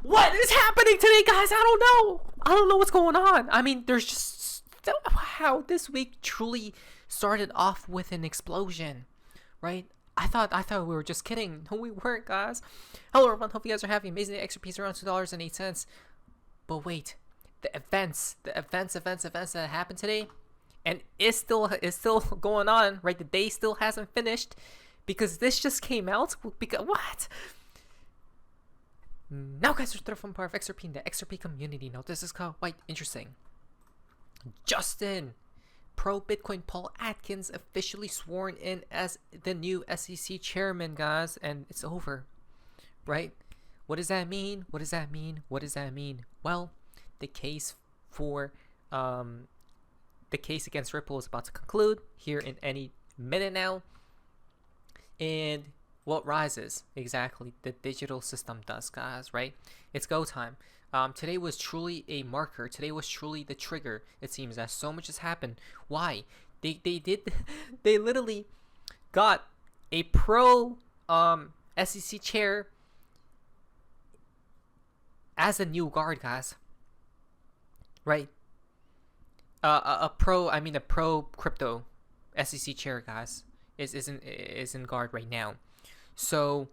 What is happening today, guys? I don't know what's going on. I mean, there's just how this week truly started off with an explosion, right? I thought we were just kidding. No, we weren't, guys. Hello, everyone. Hope you guys are having amazing XRPs around $2.08. But wait, the events that happened today, and it's still going on, right? The day still hasn't finished because this just came out. Because what? Now, guys, we're from part of XRP in the XRP community. Now, this is quite interesting. Justin, pro Bitcoin Paul Atkins, officially sworn in as the new SEC chairman, guys, and it's over, right? What does that mean? What does that mean? What does that mean? Well, the case for the case against Ripple is about to conclude here in any minute now, and what rises exactly the digital system does, guys, right? It's go time. Today was truly a marker. Today was truly the trigger. It seems that so much has happened. Why? They literally got a pro SEC chair as a new guard, guys, right? A pro crypto SEC chair, guys, is in guard right now. So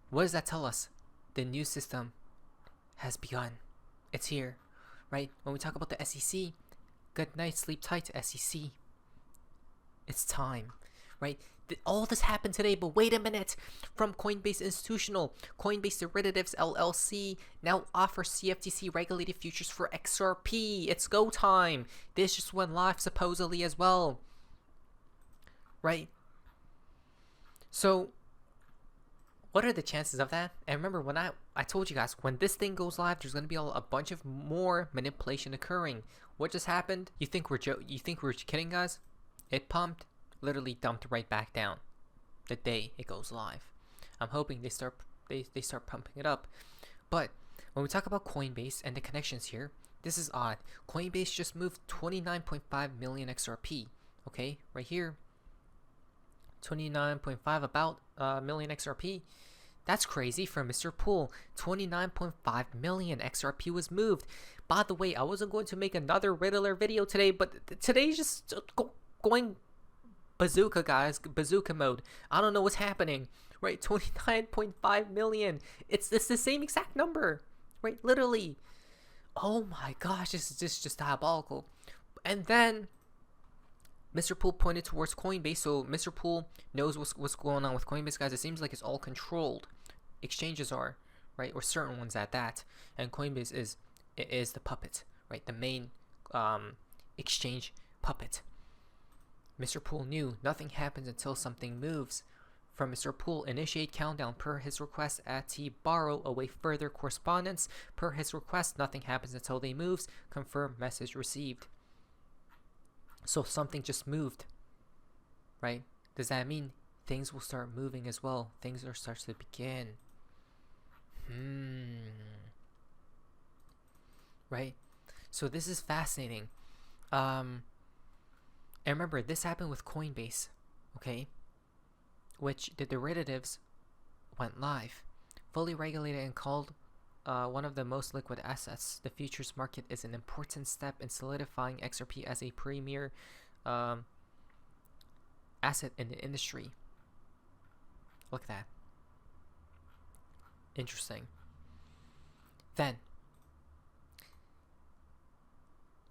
what does that tell us? The new system has begun. It's here, right? When we talk about the SEC, good night, sleep tight to SEC. It's time, right? All this happened today, but wait a minute. From Coinbase Institutional, Coinbase Derivatives LLC now offers CFTC regulated futures for XRP. It's go time. This just went live supposedly as well, right? So what are the chances of that? And remember, when I told you guys, when this thing goes live, there's going to be a bunch of more manipulation occurring. What just happened? You think we're kidding, guys? It pumped, literally dumped right back down the day it goes live. I'm hoping they start pumping it up. But when we talk about Coinbase and the connections here, this is odd. Coinbase just moved 29.5 million XRP. Okay, right here, 29.5 million XRP. That's crazy for Mr. Pool. 29.5 million XRP was moved. By the way, I wasn't going to make another Riddler video today, but today's just going bazooka, guys. Bazooka mode. I don't know what's happening, right? 29.5 million. It's the same exact number, right? Literally. Oh my gosh, this is just diabolical. And then Mr. Pool pointed towards Coinbase, so Mr. Pool knows what's going on with Coinbase, guys. It seems like it's all controlled. Exchanges are, right, or certain ones at that, and Coinbase is the puppet, right, the main exchange puppet. Mr. Pool knew nothing happens until something moves. From Mr. Pool, initiate countdown per his request at T borrow await further correspondence. Per his request, nothing happens until they moves. Confirm message received. So something just moved, right? Does that mean things will start moving as well? Things are starts to begin. Right? So this is fascinating. And remember, this happened with Coinbase, okay? Which the derivatives went live. Fully regulated and called one of the most liquid assets. The futures market is an important step in solidifying XRP as a premier asset in the industry. Look at that. Interesting. Then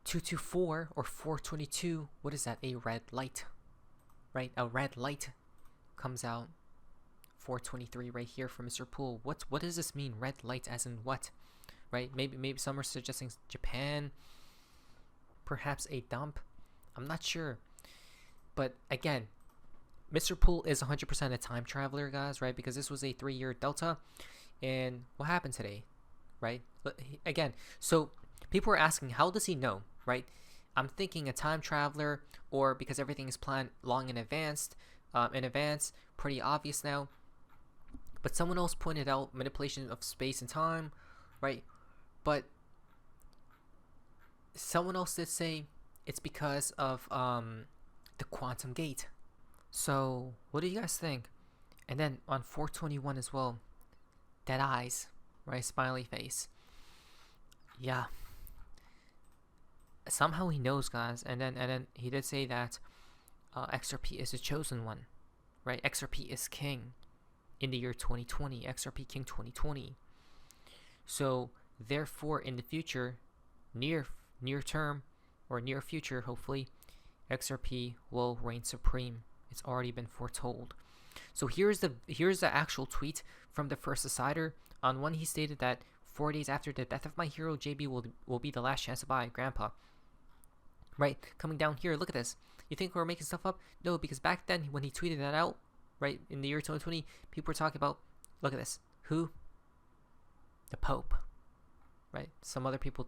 224 or 422, what is that? A red light, right? A red light comes out. 423 right here for Mr. Pool. What does this mean? Red light as in what? Right? Maybe some are suggesting Japan, perhaps a dump. I'm not sure. But again, Mr. Pool is 100% a time traveler, guys, right? Because this was a 3-year delta. And what happened today, right? Again, so people are asking, how does he know, right? I'm thinking a time traveler, or because everything is planned long in advance, pretty obvious now. But someone else pointed out manipulation of space and time, right? But someone else did say it's because of the quantum gate. So what do you guys think? And then on 421 as well, dead eyes. right? Smiley face. Yeah. Somehow he knows, guys, and then he did say that XRP is the chosen one, right? XRP is king in the year 2020. XRP King 2020. So therefore, in the future, near term or near future, hopefully, XRP will reign supreme. It's already been foretold. So here's the actual tweet from the first decider. On one, he stated that 4 days after the death of my hero, JB will be the last chance to buy, Grandpa. Right, coming down here, look at this. You think we're making stuff up? No, because back then when he tweeted that out, right, in the year 2020, people were talking about, look at this, who? The Pope, right? Some other people,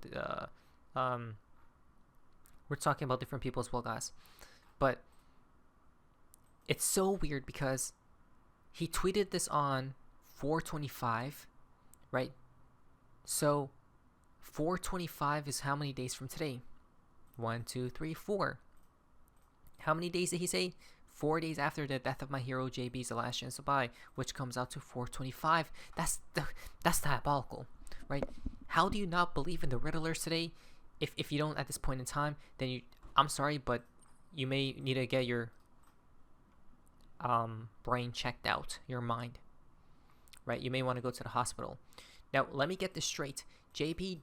we're talking about different people as well, guys. But it's so weird because he tweeted this on 4/25, right? So 4/25 is how many days from today? 1, 2, 3, 4. How many days did he say? 4 days after the death of my hero, JB's the last chance to buy, which comes out to 4/25. That's diabolical, right? How do you not believe in the Riddlers today? If you don't at this point in time, then I'm sorry, but you may need to get your brain checked out, your mind, right? You may want to go to the hospital. Now, let me get this straight. JB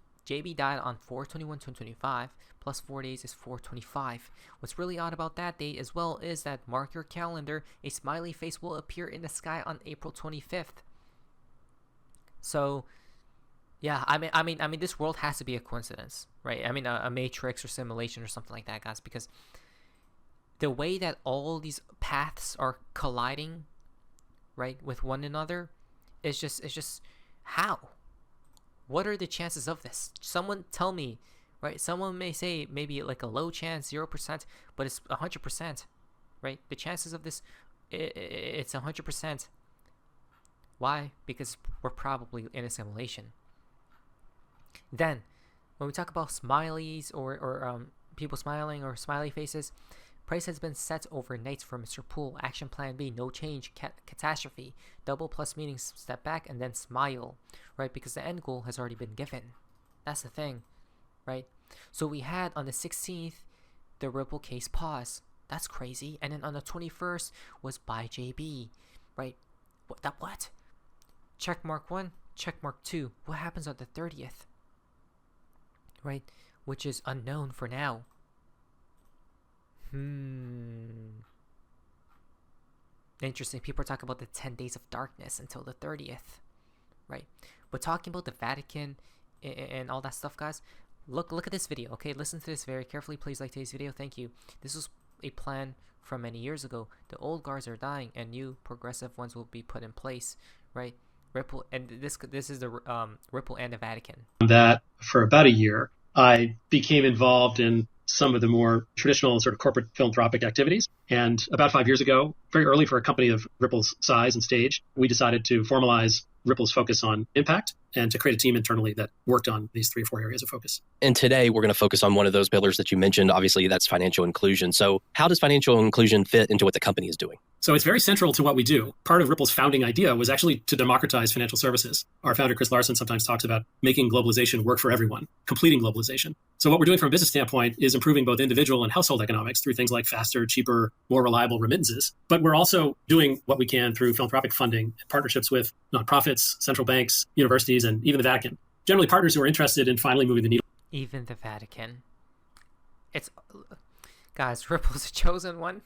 died on 4/21/2025, plus 4 days is 4/25. What's really odd about that date as well is that, mark your calendar, a smiley face will appear in the sky on April 25th. So, yeah, I mean, this world has to be a coincidence, right? I mean, a matrix or simulation or something like that, guys, because the way that all these paths are colliding, right, with one another, it's just how? What are the chances of this? Someone tell me, right? Someone may say maybe like a low chance, 0%, but it's 100%, right? The chances of this, it's 100%. Why? Because we're probably in a simulation. Then, when we talk about smileys or people smiling or smiley faces, price has been set overnight for Mr. Pool. Action plan B, no change, catastrophe. Double plus meaning step back and then smile, right? Because the end goal has already been given. That's the thing, right? So we had on the 16th, the Ripple case pause. That's crazy. And then on the 21st was buy JB, right? What? Check mark 1, check mark 2. What happens on the 30th? Right? Which is unknown for now. Interesting. People are talking about the 10 days of darkness until the 30th, right? But talking about the Vatican and all that stuff, guys, look at this video, okay? Listen to this very carefully. Please like today's video. Thank you. This was a plan from many years ago. The old guards are dying and new progressive ones will be put in place, right? Ripple, and this is the Ripple and the Vatican. That for about a year, I became involved in some of the more traditional sort of corporate philanthropic activities. And about 5 years ago, very early for a company of Ripple's size and stage, we decided to formalize Ripple's focus on impact and to create a team internally that worked on these 3 or 4 areas of focus. And today we're going to focus on one of those pillars that you mentioned. Obviously, that's financial inclusion. So how does financial inclusion fit into what the company is doing? So it's very central to what we do. Part of Ripple's founding idea was actually to democratize financial services. Our founder, Chris Larson, sometimes talks about making globalization work for everyone, completing globalization. So what we're doing from a business standpoint is improving both individual and household economics through things like faster, cheaper, more reliable remittances. But we're also doing what we can through philanthropic funding, partnerships with nonprofits, central banks, universities, and even the Vatican. Generally partners who are interested in finally moving the needle. Even the Vatican. It's... Guys, Ripple's a chosen one.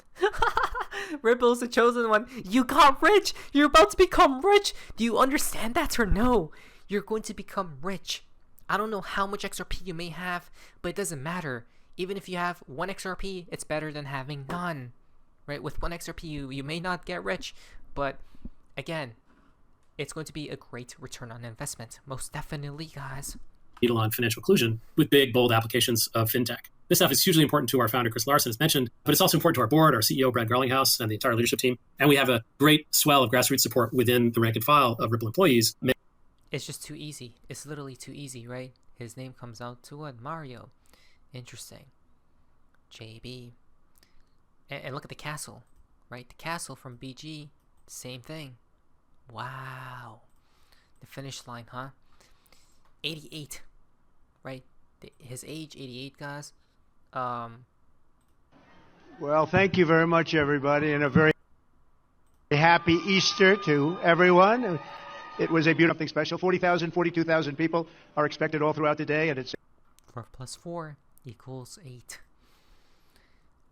Ripple's a chosen one. You got rich. You're about to become rich. Do you understand that or no? You're going to become rich. I don't know how much XRP you may have, but it doesn't matter. Even if you have 1 XRP, it's better than having none. Right? With 1 XRP, you may not get rich, but again, it's going to be a great return on investment. Most definitely, guys. Needle on financial inclusion with big, bold applications of fintech. This stuff is hugely important to our founder, Chris Larson, as mentioned, but it's also important to our board, our CEO, Brad Garlinghouse, and the entire leadership team. And we have a great swell of grassroots support within the rank and file of Ripple employees. It's just too easy. It's literally too easy, right? His name comes out to what? Mario. Interesting. JB. And look at the castle, right? The castle from BG, same thing. Wow. The finish line, huh? 88, right? His age, 88, guys. Well, thank you very much, everybody, and a very happy Easter to everyone. It was a beautiful, something special. 40,000, 42,000 people are expected all throughout the day, and it's 4 plus 4 equals 8.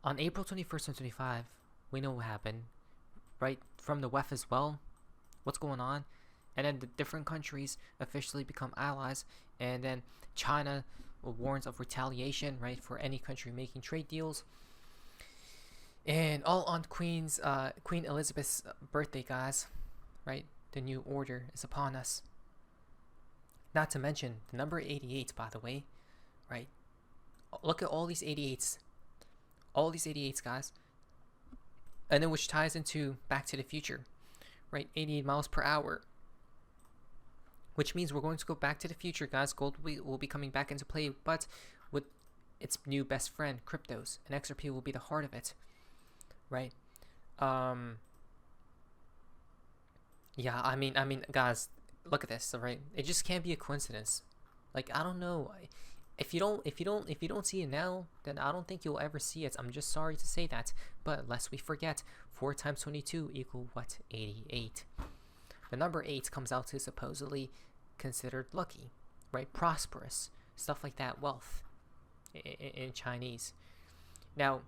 On April 21st and 25, we know what happened, right? From the WEF as well. What's going on? And then the different countries officially become allies, and then China warns of retaliation, right, for any country making trade deals. And all on Queen Elizabeth's birthday, guys, right? The new order is upon us. Not to mention the number 88, by the way, right? Look at all these 88s. All these 88s, guys. And then which ties into Back to the Future, right? 88 miles per hour. Which means we're going to go back to the future, guys. Gold will be coming back into play, but with its new best friend, cryptos. And XRP will be the heart of it, right? Yeah, I mean, guys, look at this, right? It just can't be a coincidence. Like, I don't know. If you don't see it now, then I don't think you'll ever see it. I'm just sorry to say that, but lest we forget, 4 times 22 equal what? 88. The number 8 comes out to supposedly considered lucky, right? Prosperous, stuff like that, wealth in Chinese. Now,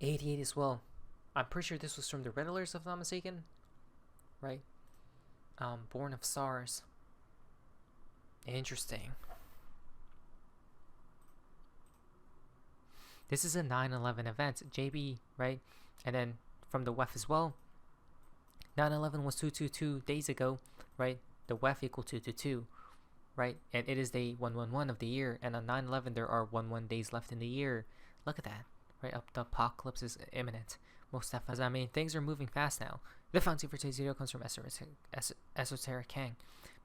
88 as well. I'm pretty sure this was from the Riddlers, if I'm not mistaken, right? Born of stars. Interesting. This is a 9/11 event, JB, right? And then from the WEF as well. 9/11 was 222 days ago, right? The WEF equal 222, right? And it is day 111 of the year. And on 9/11, there are 11 days left in the year. Look at that, right? The apocalypse is imminent. Most definitely. I mean, things are moving fast now. The fountain for today's video comes from Esoteric Kang.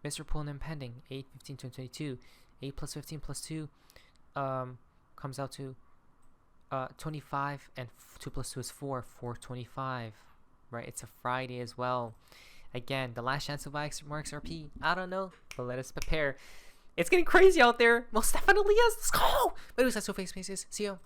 Mr. Pulling impending 8, 15, 22. 8 plus 15 plus 2 comes out to 25, and 2 plus 2 is 4. 425. Right, it's a Friday as well. Again, the last chance to buy more XRP. I don't know, but let us prepare. It's getting crazy out there. Most definitely, yes. Let's go. But it was so face spaces. See you.